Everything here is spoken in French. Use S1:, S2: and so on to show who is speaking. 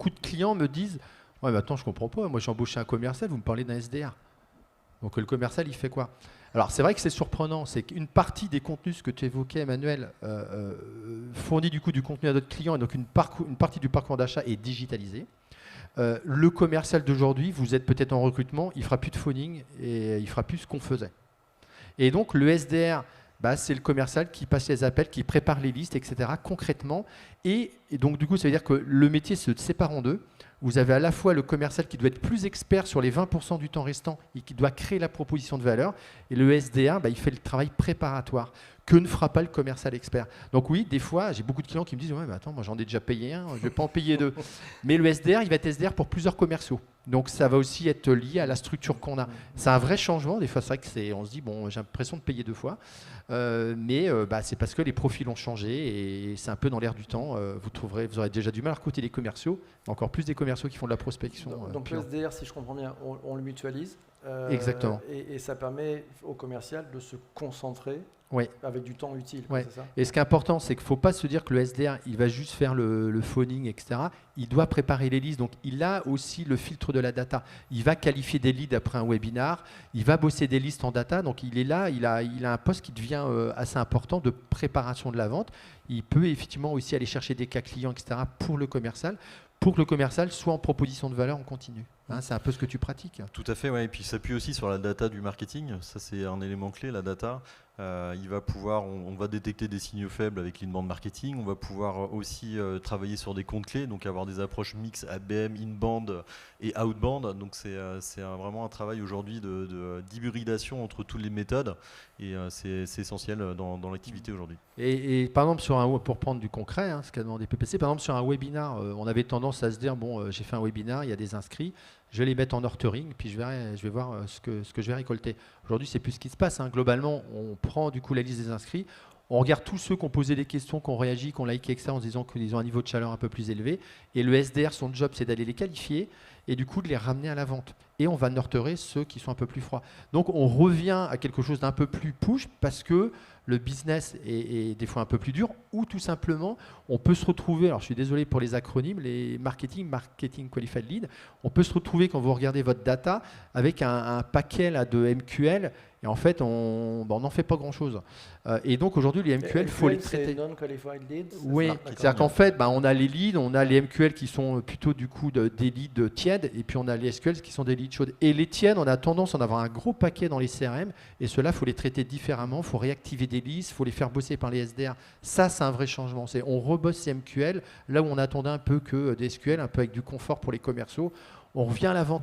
S1: beaucoup de clients me disent ouais, mais attends, je comprends pas. Moi, j'ai embauché un commercial, vous me parlez d'un SDR. Donc, le commercial, il fait quoi? Alors, c'est vrai que c'est surprenant. C'est qu'une partie des contenus, ce que tu évoquais, Emmanuel, fournit du coup du contenu à d'autres clients et donc une partie du parcours d'achat est digitalisée. Le commercial d'aujourd'hui, vous êtes peut-être en recrutement, il fera plus de phoning et il fera plus ce qu'on faisait. Et donc, le SDR, bah, c'est le commercial qui passe les appels, qui prépare les listes, etc. concrètement. Et donc, du coup, ça veut dire que le métier se sépare en deux. Vous avez à la fois le commercial qui doit être plus expert sur les 20% du temps restant et qui doit créer la proposition de valeur. Et le SDR, bah, il fait le travail préparatoire que ne fera pas le commercial expert. Donc oui, des fois, j'ai beaucoup de clients qui me disent ouais, mais attends, moi j'en ai déjà payé un, je ne vais pas en payer deux. Mais le SDR, il va être SDR pour plusieurs commerciaux. Donc ça va aussi être lié à la structure qu'on a. C'est un vrai changement. Des fois, c'est vrai que on se dit bon, j'ai l'impression de payer deux fois. Mais c'est parce que les profils ont changé et c'est un peu dans l'air du temps. Vous aurez déjà du mal à recruter les commerciaux, encore plus des commerciaux qui font de la prospection.
S2: Donc le SDR, si je comprends bien, on le mutualise.
S1: Exactement.
S2: Et ça permet au commercial de se concentrer avec du temps utile.
S1: Ouais.
S2: C'est ça?
S1: Et ce qui est important, c'est qu'il ne faut pas se dire que le SDR, il va juste faire le phoning, etc. Il doit préparer les listes. Donc, il a aussi le filtre de la data. Il va qualifier des leads après un webinar. Il va bosser des listes en data. Donc, il est là. Il a un poste qui devient assez important de préparation de la vente. Il peut effectivement aussi aller chercher des cas clients, etc. pour le commercial soit en proposition de valeur en continu. Hein, c'est un peu ce que tu pratiques.
S3: Tout à fait, ouais. Et puis il s'appuie aussi sur la data du marketing. Ça, c'est un élément clé, la data. On va détecter des signaux faibles avec l'inbound marketing. On va pouvoir aussi travailler sur des comptes clés, donc avoir des approches mix ABM, inbound et outbound. Donc c'est vraiment un travail aujourd'hui d'hybridation entre toutes les méthodes et c'est essentiel dans l'activité aujourd'hui.
S1: Et par exemple, pour prendre du concret, ce qu'a demandé PPC, par exemple sur un webinar, on avait tendance à se dire bon, j'ai fait un webinar, il y a des inscrits. Je vais les mettre en ortering, puis je vais voir ce que je vais récolter. Aujourd'hui, c'est plus ce qui se passe. Globalement, on prend du coup la liste des inscrits, on regarde tous ceux qui ont posé des questions, qui ont réagi, qui ont liké, etc. en se disant qu'ils ont un niveau de chaleur un peu plus élevé. Et le SDR, son job, c'est d'aller les qualifier et du coup de les ramener à la vente. Et on va nurturer ceux qui sont un peu plus froids. Donc on revient à quelque chose d'un peu plus push parce que le business est des fois un peu plus dur ou tout simplement on peut se retrouver, alors je suis désolé pour les acronymes, les marketing qualified lead, on peut se retrouver quand vous regardez votre data avec un paquet là, de MQL et en fait on n'en fait pas grand chose. Et donc aujourd'hui les MQL, il faut les traiter.
S2: Non-qualified leads.
S1: Oui, c'est-à-dire qu'en fait on a les leads, on a les MQL qui sont plutôt du coup des leads tièdes et puis on a les SQL qui sont des leads chaudes. Et les tièdes, on a tendance à en avoir un gros paquet dans les CRM et ceux-là, il faut les traiter différemment, il faut réactiver des listes, il faut les faire bosser par les SDR. Ça, c'est un vrai changement. On rebosse ces MQL là où on attendait un peu que des SQL, un peu avec du confort pour les commerciaux. On revient à la vente.